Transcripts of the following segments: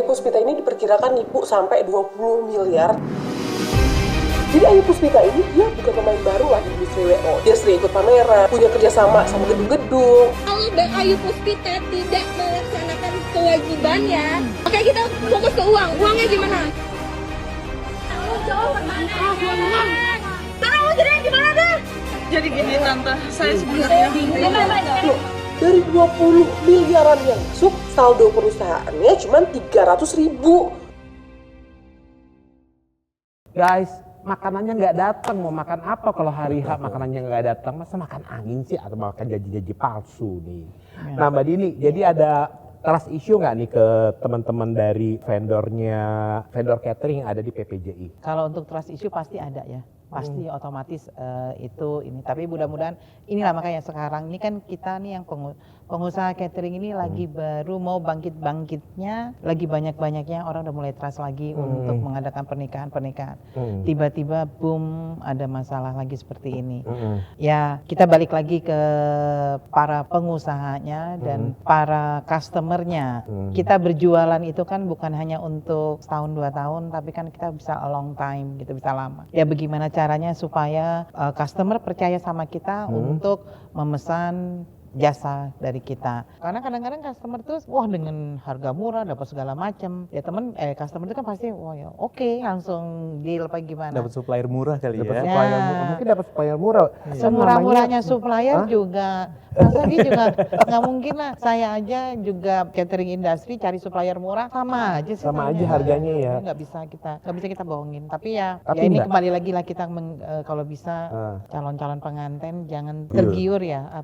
Puspita ini diperkirakan nipu sampai 20 miliar. Jadi Ayu Puspita ini dia bukan pemain baru lah di industri WO. Dia sering ikut pameran, punya kerjasama sama gedung-gedung. Kalau Ayu Puspita tidak melaksanakan kewajibannya, oke kita fokus ke uang. Uangnya gimana? Tahu jadi gimana deh? Jadi gini tante, saya sebenarnya Loh, dari 20 miliaran yang masuk, saldo perusahaannya cuma 300.000. Guys, makanannya nggak datang, mau makan apa kalau hari H makanannya nggak datang? Masa makan angin sih atau makan janji-janji palsu nih? Nah Mbak Dini, jadi ada trust issue nggak nih ke teman-teman dari vendor catering yang ada di PPJI? Kalau untuk trust issue pasti ada ya, pasti otomatis itu ini. Tapi mudah-mudahan inilah makanya sekarang ini kan kita nih yang pengusaha catering ini lagi baru mau bangkitnya, lagi banyak-banyaknya orang udah mulai trust lagi untuk mengadakan pernikahan. Tiba-tiba boom ada masalah lagi seperti ini. Ya kita balik lagi ke para pengusahanya dan para customernya. Kita berjualan itu kan bukan hanya untuk setahun 2 tahun, tapi kan kita bisa a long time gitu, bisa lama. Ya bagaimana caranya supaya customer percaya sama kita untuk memesan jasa dari kita. Karena kadang-kadang customer tuh wah dengan harga murah dapat segala macam. Ya customer itu kan pasti wah ya oke, langsung deal apa gimana. Dapat supplier murah kali ya. Mungkin dapat supplier murah. Semurah-murahnya supplier juga. Masa dia juga nggak mungkin lah. Saya aja juga catering industri cari supplier murah sama aja sih. Sama aja harganya ya. Nggak bisa kita bohongin. Tapi ya ini kembali lagi lah kita kalau bisa calon-calon pengantin jangan tergiur ya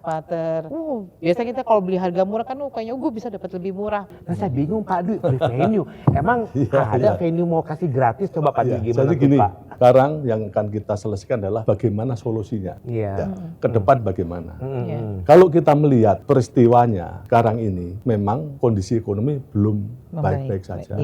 biasa kita kalau beli harga murah kan kayaknya gue bisa dapat lebih murah. Nah saya bingung Pak Dwi, beli venue. Emang ada venue mau kasih gratis, coba Pak Dwi gimana jadi gini, Pak? sekarang yang akan kita selesaikan adalah bagaimana solusinya. Ke depan bagaimana. Kalau kita melihat peristiwanya sekarang ini, memang kondisi ekonomi belum baik-baik saja.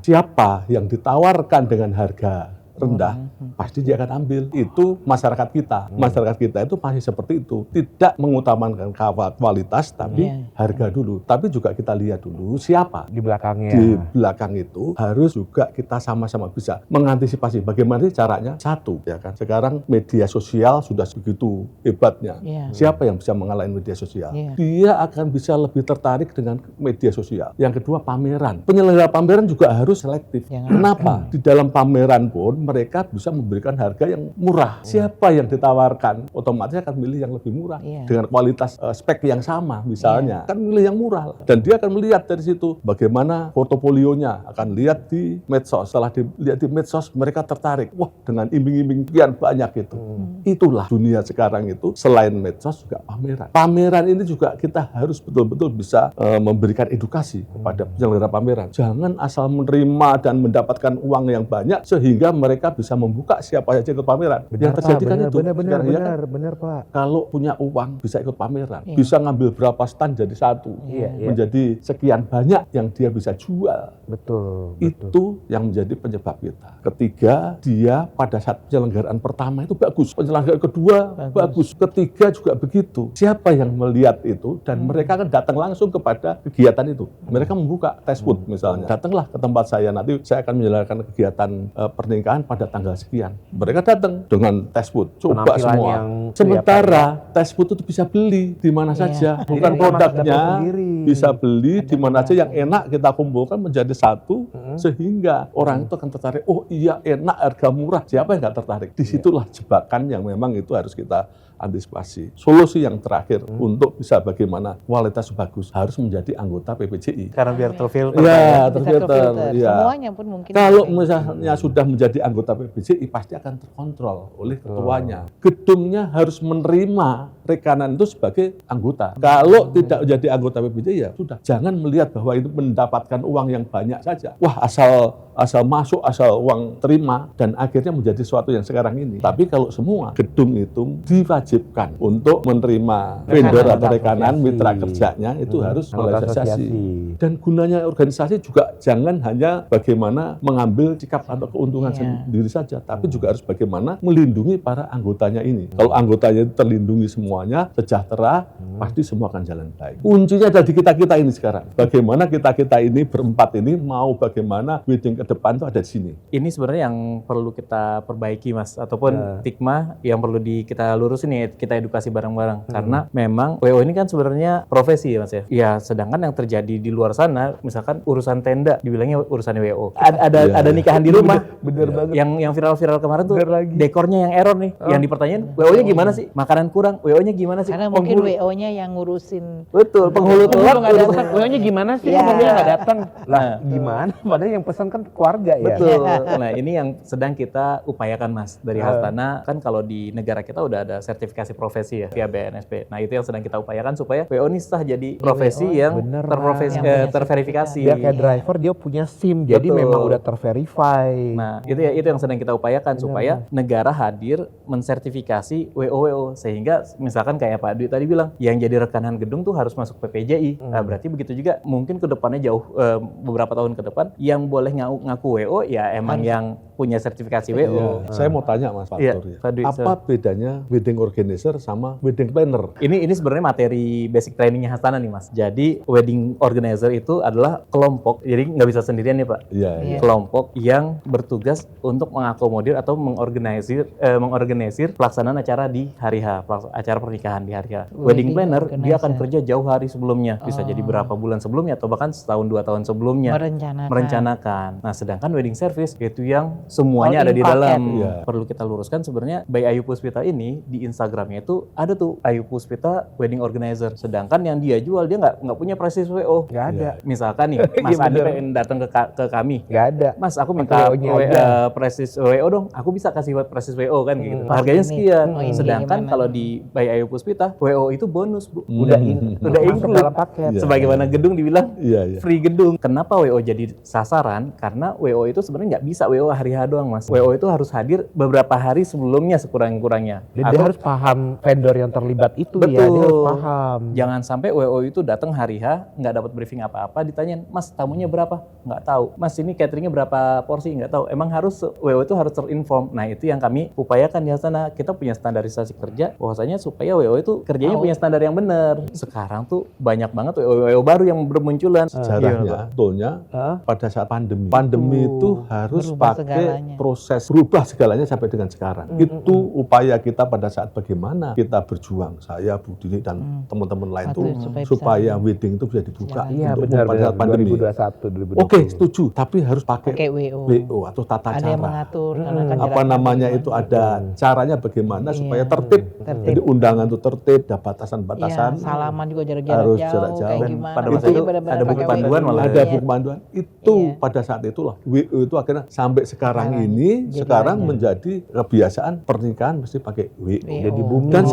Siapa yang ditawarkan dengan harga rendah, pasti dia akan ambil. Itu masyarakat kita. Masyarakat kita itu masih seperti itu. Tidak mengutamakan kualitas, tapi harga dulu. Tapi juga kita lihat dulu siapa di belakangnya. Di belakang itu harus juga kita sama-sama bisa mengantisipasi. Bagaimana sih caranya? Satu, ya kan. Sekarang media sosial sudah begitu hebatnya. Siapa yang bisa mengalahin media sosial? Dia akan bisa lebih tertarik dengan media sosial. Yang kedua, pameran. Penyelenggara pameran juga harus selektif. Kenapa? Di dalam pameran pun mereka bisa memberikan harga yang murah. Siapa yang ditawarkan, otomatis akan milih yang lebih murah. Dengan kualitas spek yang sama misalnya. Kan milih yang murah. Dan dia akan melihat dari situ bagaimana portofolionya. Akan lihat di medsos. Setelah dilihat di medsos, mereka tertarik. Wah, dengan iming-iming sekian banyak itu. Itulah dunia sekarang itu. Selain medsos juga pameran. Pameran ini juga kita harus betul-betul bisa memberikan edukasi kepada penyelenggara pameran. Jangan asal menerima dan mendapatkan uang yang banyak sehingga mereka bisa membuka siapa saja ikut pameran. Yang terjadi kan itu. Benar Pak. Kalau punya uang bisa ikut pameran, bisa ngambil berapa stand jadi satu, menjadi sekian banyak yang dia bisa jual. Betul. Itu yang menjadi penyebab kita. Ketiga, dia pada saat penyelenggaraan pertama itu bagus, penyelenggaraan kedua bagus, ketiga juga begitu. Siapa yang melihat itu dan mereka kan datang langsung kepada kegiatan itu. Mereka membuka test food misalnya. Datanglah ke tempat saya, nanti saya akan menyelenggarakan kegiatan pernikahan pada tanggal sekian. Mereka datang dengan test food, coba semua. Sementara test food itu bisa beli di mana saja, bukan produknya, bisa beli di mana saja yang enak kita kumpulkan menjadi satu, sehingga orang itu akan tertarik. Oh iya enak, harga murah. Siapa yang nggak tertarik? Disitulah jebakan yang memang itu harus kita antisipasi. Solusi yang terakhir untuk bisa bagaimana kualitas bagus harus menjadi anggota PPJI. Karena biar terfilter. Ya, terfilter. Ya. Semuanya pun mungkin. Kalau misalnya sudah menjadi anggota PPJI pasti akan terkontrol oleh ketuanya. Gedungnya harus menerima rekanan itu sebagai anggota. Kalau tidak menjadi anggota PPJI ya sudah. Jangan melihat bahwa itu mendapatkan uang yang banyak saja. Wah, asal masuk, asal uang terima dan akhirnya menjadi sesuatu yang sekarang ini. Tapi kalau semua gedung itu diwajibkan untuk menerima vendor atau rekanan mitra kerjanya itu harus melalui asosiasi. Dan gunanya organisasi juga jangan hanya bagaimana mengambil sikap atau keuntungan sendiri saja, tapi juga harus bagaimana melindungi para anggotanya ini. Kalau anggotanya terlindungi semua semuanya sejahtera, pasti semua akan jalan baik. Kuncinya ada di kita-kita ini sekarang. Bagaimana kita-kita ini berempat ini mau bagaimana wedding ke depan itu ada di sini. Ini sebenarnya yang perlu kita perbaiki, Mas, ataupun stigma yang perlu kita lurusin ya, kita edukasi bareng-bareng. Karena memang WO ini kan sebenarnya profesi ya, Mas ya. Ya, sedangkan yang terjadi di luar sana, misalkan urusan tenda dibilangnya urusan WO. Ada nikahan di rumah. Bener banget. Yang viral-viral kemarin tuh Bener lagi. dekornya yang error nih. Yang dipertanyain, WO-nya gimana sih? Makanan kurang, WO-nya gimana sih? Karena mungkin WO-nya yang ngurusin. Betul, penghulu telat Nggak datang, WO-nya gimana sih? Ya. Mobilnya nggak datang. Lah, gimana? Padahal yang pesan kan keluarga ya. Betul. Nah, ini yang sedang kita upayakan, Mas. Dari Hastana kan kalau di negara kita udah ada sertifikasi profesi ya via BNSP. Nah, itu yang sedang kita upayakan supaya WO ini sah jadi profesi yang Bener, terverifikasi. Dia kayak driver, dia punya SIM, jadi Betul. memang udah terverify. Nah, itu yang sedang kita upayakan supaya negara hadir mensertifikasi WO sehingga misalkan kayak Pak Dwi tadi bilang yang jadi rekanan gedung tuh harus masuk PPJI. Nah, berarti begitu juga mungkin ke depannya jauh beberapa tahun ke depan yang boleh ngaku WO ya emang yang punya sertifikasi WO. Saya mau tanya Mas Pak Iya, Tur ya. Pak Dwi, Apa bedanya wedding organizer sama wedding planner? Ini sebenarnya materi basic trainingnya Hastana nih, Mas. Jadi wedding organizer itu adalah kelompok, jadi nggak bisa sendirian nih Pak. Iya, Iya. Kelompok yang bertugas untuk mengakomodir atau mengorganisir pelaksanaan acara di hari H, acara pernikahan di hari H. Wedding planner dia akan kerja jauh hari sebelumnya, bisa jadi berapa bulan sebelumnya atau bahkan setahun 2 tahun sebelumnya. Merencanakan. Nah, sedangkan wedding service itu yang semuanya ada di dalam. Iya. Perlu kita luruskan sebenarnya by Ayu Puspita ini di Instagramnya itu ada tuh Ayu Puspita wedding organizer. Sedangkan yang dia jual dia nggak punya prestis WO. Nggak ada. Misalkan nih Mas Andi pengen datang ke kami. Nggak ada. Mas, aku minta prestis WO dong. Aku bisa kasih prestis WO kan gitu. Harganya sekian. Sedangkan kalau di by Ayu Puspita WO itu bonus, Bu. Udah Masuk include dalam paket. Iya. Sebagaimana gedung dibilang Iya. free gedung. Kenapa WO jadi sasaran? Karena WO itu sebenarnya nggak bisa WO hari H doang, Mas. WO itu harus hadir beberapa hari sebelumnya sekurang-kurangnya. Dan dia harus paham vendor yang terlibat itu Betul. ya, dia harus paham. Jangan sampai WO itu datang hari H nggak dapat briefing apa-apa, ditanyain, Mas tamunya berapa? Nggak tahu. Mas ini cateringnya berapa porsi? Nggak tahu. Emang harus WO itu harus terinform. Nah, itu yang kami upayakan di sana. Kita punya standarisasi kerja, bahwasanya supaya WO itu kerjanya punya standar yang benar. Sekarang tuh banyak banget WO baru yang bermunculan. Sejarahnya, sebetulnya pada saat pandemi itu harus Berubah pakai segalanya. proses berubah segalanya sampai dengan sekarang. Itu upaya kita pada saat bagaimana kita berjuang, saya, Bu Dini dan teman-teman lain Satu, itu supaya supaya wedding itu bisa dibuka Iya, untuk benar, pada saat pandemi. 2021, 2020. Oke, setuju. Tapi harus pakai Pakai WO. WO atau tata Ada yang cara. mengatur karena kan Apa jarak namanya pandemi. itu ada caranya bagaimana supaya tertib. Tertib. Jadi undangan itu tertib, ada Iya, batasan-batasan. salaman juga jarak-jarak Harus jauh, jarak jauh. kayak Dan gimana. pada masa Jadi itu benar-benar ada buku pakai panduan WO. malah. Ada Iya. buku panduan itu Iya. pada saat itulah WO itu akhirnya sampai sekarang ini jadi sekarang banyak. menjadi kebiasaan pernikahan mesti pakai WO. Jadi booming. Dan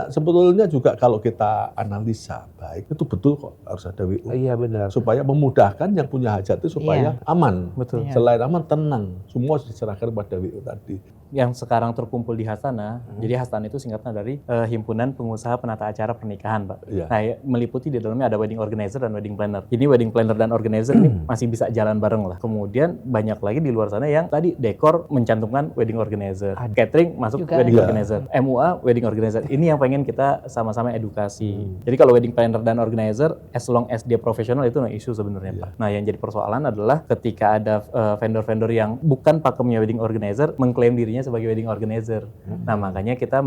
sebetulnya juga kalau kita analisa baik itu betul kok harus ada WO. Iya benar. Supaya memudahkan yang punya hajat itu supaya aman. Betul. Selain aman tenang, semua diserahkan pada WO tadi. Yang sekarang terkumpul di Hastana, jadi Hastana itu singkatan dari Himpunan Pengusaha Penata Acara Pernikahan, Pak. Iya. Nah, meliputi di dalamnya ada wedding organizer dan wedding planner. Jadi wedding planner dan organizer ini masih bisa jalan bareng lah. Kemudian banyak lagi di luar sana yang tadi dekor mencantumkan wedding organizer, catering masuk Juga. wedding Iya. organizer, MUA wedding organizer. Ini yang pengen kita sama-sama edukasi. Jadi kalau wedding planner dan organizer, as long as dia profesional itu no issue sebenarnya, Pak. Nah, yang jadi persoalan adalah ketika ada vendor-vendor yang bukan pakemnya wedding organizer mengklaim dirinya sebagai wedding organizer. Nah, makanya kita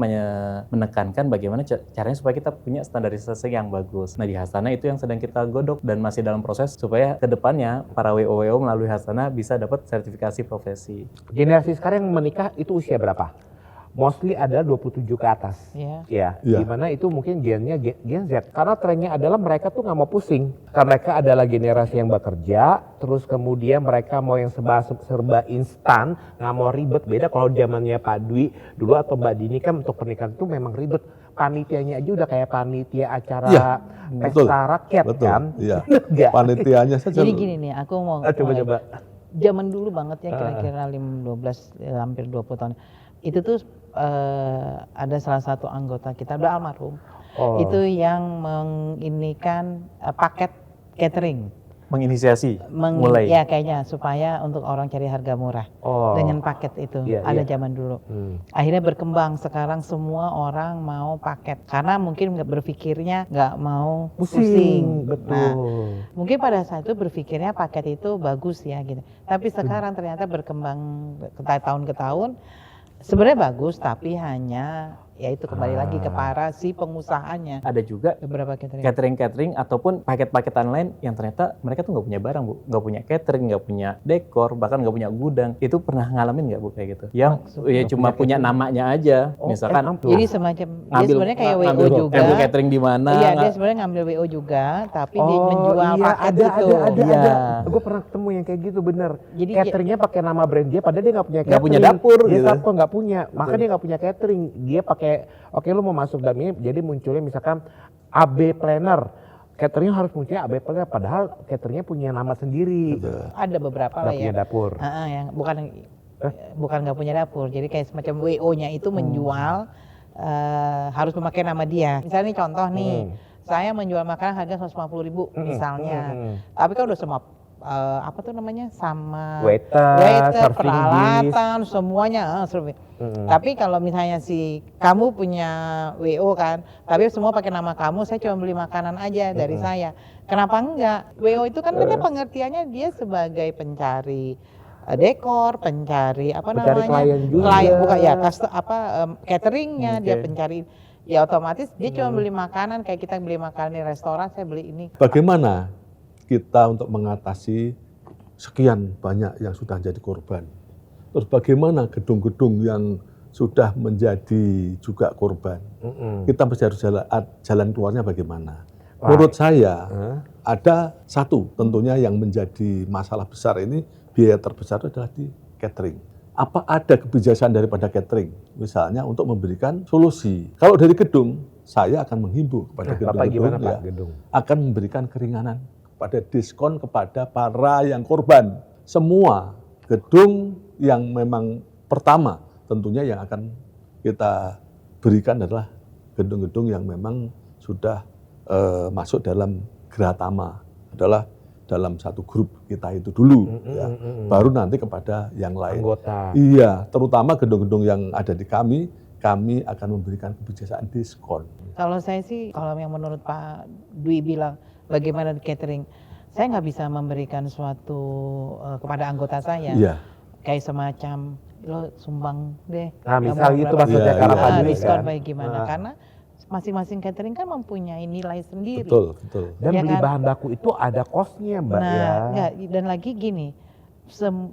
menekankan bagaimana caranya supaya kita punya standarisasi yang bagus. Nah, di Hastana itu yang sedang kita godok dan masih dalam proses supaya ke depannya para WO melalui Hastana bisa dapat sertifikasi profesi. Generasi sekarang yang menikah itu usia berapa? Mostly adalah 27 ke atas. Iya. Ya, Iya. dimana itu mungkin gennya Gen Z. Karena trennya adalah mereka tuh nggak mau pusing. Karena mereka adalah generasi yang bekerja, terus kemudian mereka mau yang serba instan, nggak mau ribet. Beda kalau zamannya Pak Dwi dulu atau Mbak Dini kan untuk pernikahan itu memang ribet. Panitianya aja udah kayak panitia acara Iya, betul. pesta rakyat Betul. kan. Iya. Nggak. Panitianya saja. Jadi gini nih, aku mau Coba-coba. zaman dulu banget ya, kira-kira 12 hampir 20 tahun. Itu tuh ada salah satu anggota kita, udah almarhum. Oh. Itu yang menginikan paket catering. menginisiasi mulai. Ya kayaknya supaya untuk orang cari harga murah dengan paket itu ada zaman dulu. Akhirnya berkembang sekarang semua orang mau paket karena mungkin berpikirnya nggak mau pusing. Betul. Nah, mungkin pada saat itu berpikirnya paket itu bagus ya gitu. Tapi sekarang ternyata berkembang tahun ke tahun. Sebenarnya bagus tapi hanya ya itu kembali lagi ke para si pengusahanya. Ada juga beberapa catering ataupun paket-paketan lain yang ternyata mereka tuh nggak punya barang, Bu. Nggak punya catering, nggak punya dekor, bahkan nggak punya gudang. Itu pernah ngalamin nggak, Bu, kayak gitu? Yang ya cuma punya namanya aja. Misalkan jadi semacam dia sebenarnya kayak WO juga. Ngambil catering di mana? Iya, dia sebenarnya ngambil WO juga, tapi dia menjual paket itu. Ada. Gue pernah ketemu yang kayak gitu, bener. Jadi cateringnya pakai nama brand dia, padahal dia nggak punya catering. Nggak punya dapur dia gitu. Dia nggak punya, maka dia nggak punya catering. Dia pakai oke, lu mau masuk dalam ini, jadi munculnya misalkan AB Planner. Cateringnya harus munculnya AB Planner, padahal cateringnya punya nama sendiri. Ada beberapa lah ya. Punya dapur. Yang bukan nggak punya dapur, jadi kayak semacam WO-nya itu menjual harus memakai nama dia. Misalnya nih contoh nih, saya menjual makanan harga 150.000 misalnya, tapi kan udah semua apa tuh namanya sama waiter peralatan semuanya tapi kalau misalnya kamu punya WO kan tapi semua pakai nama kamu, saya cuma beli makanan aja dari saya, kenapa enggak? WO itu kan pengertiannya dia sebagai pencari dekor, pencari klien juga. Bukan ya cateringnya dia pencari, ya otomatis dia cuma beli makanan kayak kita beli makanan di restoran, saya beli ini. Bagaimana kita untuk mengatasi sekian banyak yang sudah jadi korban? Terus bagaimana gedung-gedung yang sudah menjadi juga korban? Kita mesti harus jalan keluarnya bagaimana? Menurut saya ada satu tentunya yang menjadi masalah besar ini, biaya terbesar itu adalah di catering. Apa ada kebijakan daripada catering misalnya untuk memberikan solusi? Kalau dari gedung, saya akan menghimbau kepada gedung-gedung akan memberikan keringanan, pada diskon kepada para yang korban. Semua gedung yang memang pertama tentunya yang akan kita berikan adalah gedung-gedung yang memang sudah masuk dalam Geratama, adalah dalam satu grup kita itu dulu, baru nanti kepada yang lain. Anggota. Iya, terutama gedung-gedung yang ada di kami akan memberikan kebijakan diskon. Kalau saya sih, kalau yang menurut Pak Dwi bilang, bagaimana di catering, saya nggak bisa memberikan suatu kepada anggota saya, kayak semacam lo sumbang deh. Nah misal itu maksudnya kalau Pak Dwi diskon baik gimana, karena masing-masing catering kan mempunyai nilai sendiri. Betul. Dan ya beli bahan baku itu ada cost-nya, Mbak. Dan lagi gini,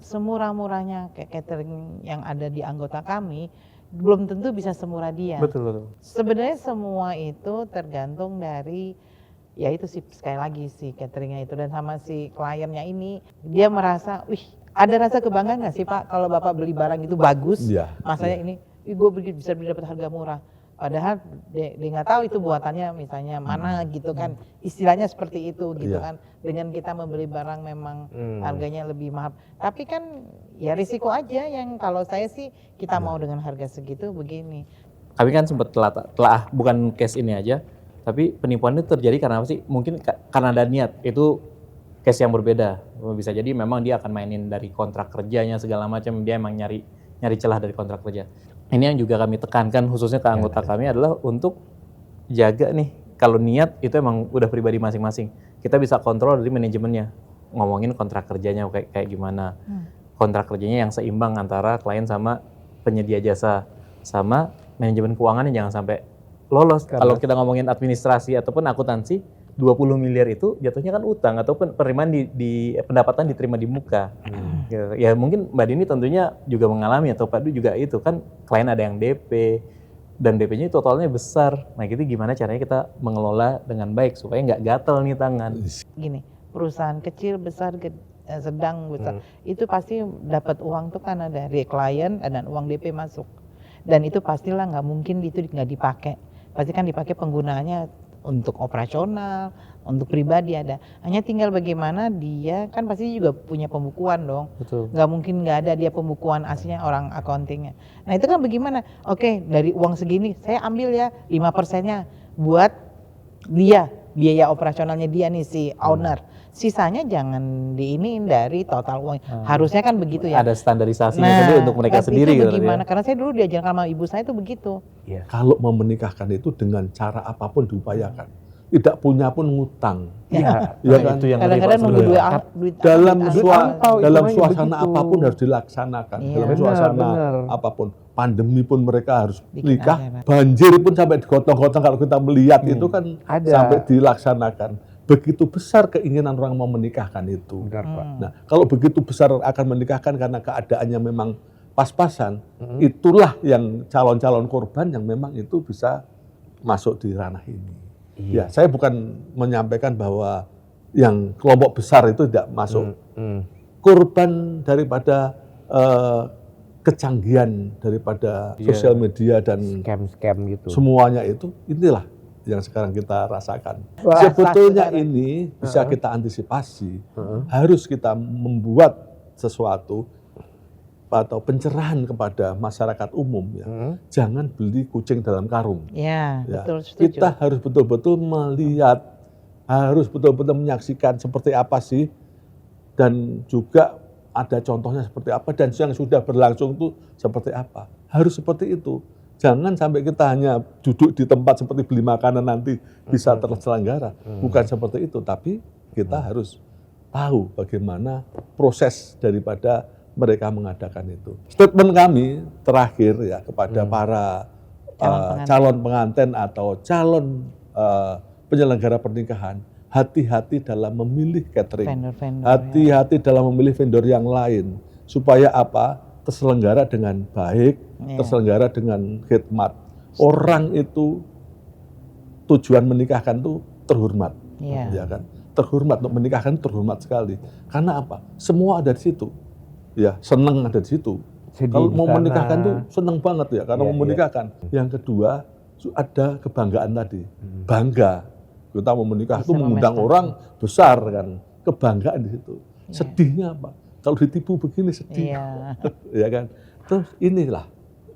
semurah-murahnya catering yang ada di anggota kami, belum tentu bisa semurah dia. Betul. Sebenarnya semua itu tergantung dari, ya itu sih sekali lagi si cateringnya itu dan sama si kliennya ini, dia merasa, ada rasa kebanggaan nggak sih Pak kalau Bapak beli barang itu bagus, masanya ini, gue bisa beli dapat harga murah. Padahal dia nggak tahu itu buatannya misalnya mana gitu kan, istilahnya seperti itu gitu kan. Dengan kita membeli barang memang harganya lebih mahal, tapi kan ya risiko aja yang kalau saya sih kita mau dengan harga segitu begini. Kami kan sempat telah bukan case ini aja, tapi penipuan itu terjadi karena apa sih? Mungkin karena ada niat, itu case yang berbeda. Bisa jadi memang dia akan mainin dari kontrak kerjanya segala macam, dia emang nyari celah dari kontrak kerja. Ini yang juga kami tekankan khususnya ke anggota kami adalah untuk jaga nih, kalau niat itu emang udah pribadi masing-masing. Kita bisa kontrol dari manajemennya, ngomongin kontrak kerjanya kayak gimana. Kontrak kerjanya yang seimbang antara klien sama penyedia jasa, sama manajemen keuangannya jangan sampai lolos. Kalau kita ngomongin administrasi ataupun akuntansi, 20 miliar itu jatuhnya kan utang ataupun penerimaan di pendapatan diterima di muka. Ya mungkin Mbak Dini tentunya juga mengalami atau Pak Du juga itu kan klien ada yang DP dan DP-nya totalnya besar. Nah gitu gimana caranya kita mengelola dengan baik supaya nggak gatel nih tangan. Gini, perusahaan kecil, besar, sedang, besar, itu pasti dapat uang tuh kan ada dari klien dan uang DP masuk. Dan itu pastilah nggak mungkin itu nggak dipakai. Pasti kan dipakai penggunaannya untuk operasional, untuk pribadi ada. Hanya tinggal bagaimana dia kan pasti juga punya pembukuan dong. Betul. Nggak mungkin nggak ada dia pembukuan aslinya orang accountingnya. Nah itu kan bagaimana? Oke, dari uang segini saya ambil ya 5%-nya buat dia, biaya operasionalnya dia nih si owner. sisanya jangan diiniin dari total uang. Harusnya kan begitu ya. Ada standarisasinya sendiri untuk mereka tapi sendiri itu gitu bagaimana? ya. Karena saya dulu diajarkan sama ibu saya itu begitu. Kalau mau menikahkan itu dengan cara apapun diupayakan. Tidak punya pun ngutang. Iya, Ya kan? Itu yang Kadang-kadang nunggu duit Dalam dalam hitungannya suasana begitu. apapun harus dilaksanakan. Iya. Dalam Benar, suasana benar. apapun. Pandemi pun mereka harus Bikin nikah. acara. Banjir pun sampai digotong-gotong kalau kita melihat itu kan Ada. sampai dilaksanakan. Begitu besar keinginan orang mau menikahkan itu. Benar, Pak. Nah, kalau begitu besar akan menikahkan karena keadaannya memang pas-pasan, itulah yang calon-calon korban yang memang itu bisa masuk di ranah ini. Ya, saya bukan menyampaikan bahwa yang kelompok besar itu tidak masuk. Korban daripada kecanggihan daripada sosial media dan Scam-scam gitu. semuanya itu, inilah yang sekarang kita rasakan. Wah, Sebetulnya sekarang. ini bisa kita antisipasi, harus kita membuat sesuatu atau pencerahan kepada masyarakat umum ya. Jangan beli kucing dalam karung. Ya, Ya. betul, setuju. Kita harus betul-betul melihat, harus betul-betul menyaksikan seperti apa sih, dan juga ada contohnya seperti apa, dan yang sudah berlangsung itu seperti apa. Harus seperti itu. Jangan sampai kita hanya duduk di tempat seperti beli makanan nanti bisa terselenggara. Bukan seperti itu, tapi kita harus tahu bagaimana proses daripada mereka mengadakan itu. Statement kami terakhir ya kepada para calon pengantin atau calon penyelenggara pernikahan, hati-hati dalam memilih catering, Vendor-vendor, hati-hati dalam memilih vendor yang lain, supaya apa? Terselenggara dengan baik, terselenggara dengan khidmat. Orang itu tujuan menikahkan itu terhormat, ya kan? Terhormat, untuk menikahkan terhormat sekali. Karena apa? Semua ada di situ. Ya, senang ada di situ. Sedih Kalau di mau sana. menikahkan tuh senang banget ya, karena Iya, mau menikahkan. Yang kedua, ada kebanggaan tadi, bangga. Kita mau menikah itu Bisa mengundang memestahkan. orang besar kan, kebanggaan di situ. Sedihnya apa? Kalau ditipu begini sedih, Iya. ya kan? Terus inilah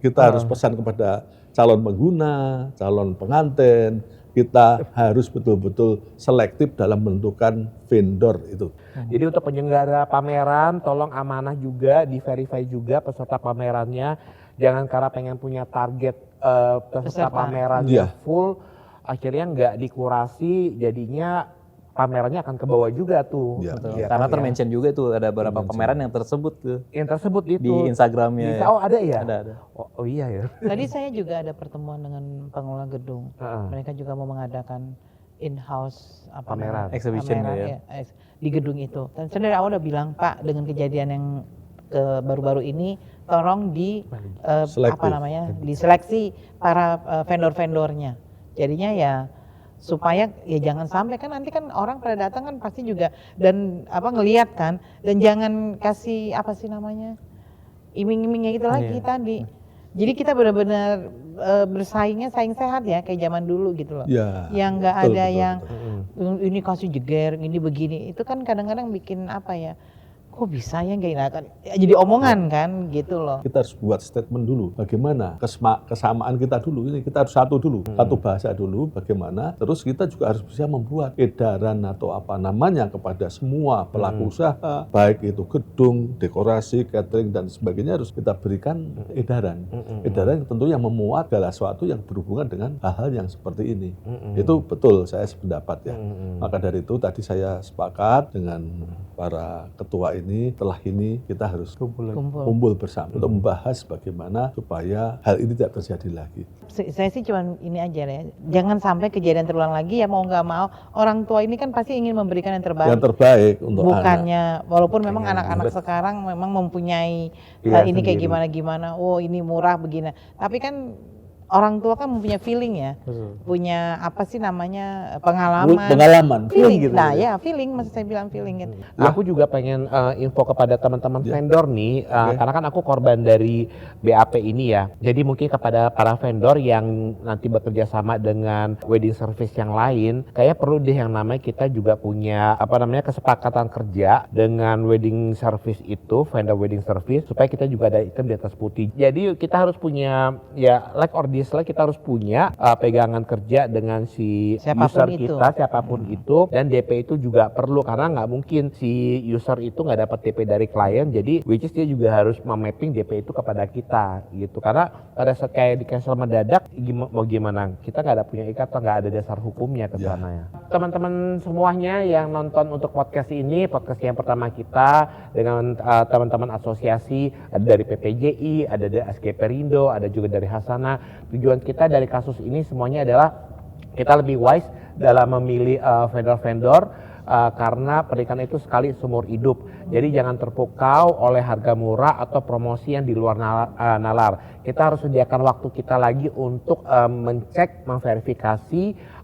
kita harus pesan kepada calon pengguna, calon pengantin, kita harus betul-betul selektif dalam menentukan vendor itu. Jadi untuk penyelenggara pameran, tolong amanah juga, di-verify juga peserta pamerannya. Jangan karena pengen punya target peserta Peserta. pamerannya Iya. full, akhirnya nggak dikurasi, jadinya pamerannya akan ke bawah juga tuh. Iya. Betul. Iya Karena kan, ya. termention juga tuh ada beberapa pameran yang tersebut tuh Yang tersebut itu. di Instagramnya. Bisa, oh ada ya? Ada. Oh iya ya. Tadi saya juga ada pertemuan dengan pengelola gedung. Heeh. Mereka juga mau mengadakan in-house Pameran. Exhibition ya. Di gedung itu. Dan saya dari awal udah bilang, Pak, dengan kejadian yang baru-baru ini, tolong Selektif. diseleksi para vendor-vendornya. Jadinya ya supaya ya jangan sampai kan nanti kan orang pada datang kan pasti juga dan ngelihat kan, dan jangan kasih apa sih namanya iming-imingnya gitu lagi tadi. Jadi kita benar-benar bersaingnya saing sehat ya kayak zaman dulu gitu loh. Ya, Yang nggak betul, ada betul, yang betul. ini kasih jeger, ini begini. Itu kan kadang-kadang bikin apa ya? Kok bisa ya nggak enakan? Jadi omongan kan gitu loh. Kita harus buat statement dulu, bagaimana kesamaan kita dulu, ini kita harus satu dulu, satu bahasa dulu, bagaimana, terus kita juga harus bisa membuat edaran atau apa namanya kepada semua pelaku usaha, baik itu gedung, dekorasi, catering, dan sebagainya harus kita berikan edaran. Edaran yang tentunya memuat segala sesuatu yang berhubungan dengan hal-hal yang seperti ini. Itu betul, saya sependapat ya. Maka dari itu tadi saya sepakat dengan para ketua ini, setelah ini kita harus kumpul bersama untuk membahas bagaimana supaya hal ini tidak terjadi lagi. Saya sih cuma ini aja ya, jangan sampai kejadian terulang lagi ya, mau nggak mau orang tua ini kan pasti ingin memberikan yang terbaik. Yang terbaik untuk Bukannya, anak. walaupun memang anak-anak sekarang memang mempunyai Pilihan ini kayak sendiri. gimana-gimana, oh ini murah begini. Tapi kan orang tua kan mempunyai feeling ya, punya apa sih namanya pengalaman. Pengalaman. Feeling, gitu nah ya. ya feeling, maksud saya bilang feeling gitu. Aku juga pengen info kepada teman-teman vendor nih, karena kan aku korban dari BAP ini ya. Jadi mungkin kepada para vendor yang nanti bekerja sama dengan wedding service yang lain, kayak perlu deh yang namanya kita juga punya kesepakatan kerja dengan wedding service itu, vendor wedding service, supaya kita juga ada hitam di atas putih. Jadi kita harus punya ya like ordinary Additionally kita harus punya pegangan kerja dengan si Siapapun user itu. kita, siapapun itu, dan DP itu juga perlu karena nggak mungkin si user itu nggak dapat DP dari klien, jadi which is dia juga harus memapping DP itu kepada kita gitu. Karena pada saat kayak di cancel mendadak, mau gimana? Kita nggak ada punya ikatan, nggak ada dasar hukumnya ke sana ya. Teman-teman semuanya yang nonton untuk podcast ini, podcast yang pertama kita dengan teman-teman asosiasi, ada dari PPJI, ada dari SG Perindo, ada juga dari Hasana. Tujuan kita dari kasus ini semuanya adalah kita lebih wise dalam memilih vendor-vendor karena pernikahan itu sekali seumur hidup. Jadi jangan terpukau oleh harga murah atau promosi yang di luar nalar. Kita harus sediakan waktu kita lagi untuk mencek, memverifikasi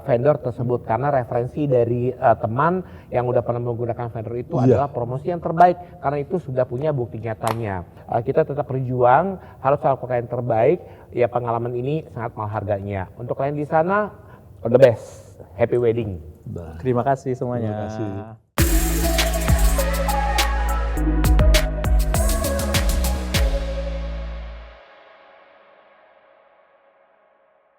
vendor tersebut karena referensi dari teman yang udah pernah menggunakan vendor itu adalah promosi yang terbaik karena itu sudah punya bukti nyatanya. Kita tetap berjuang, harus lakukan yang terbaik. Ya pengalaman ini sangat mahal harganya. Untuk kalian di sana, all the best, happy wedding. Terima kasih semuanya. Terima kasih.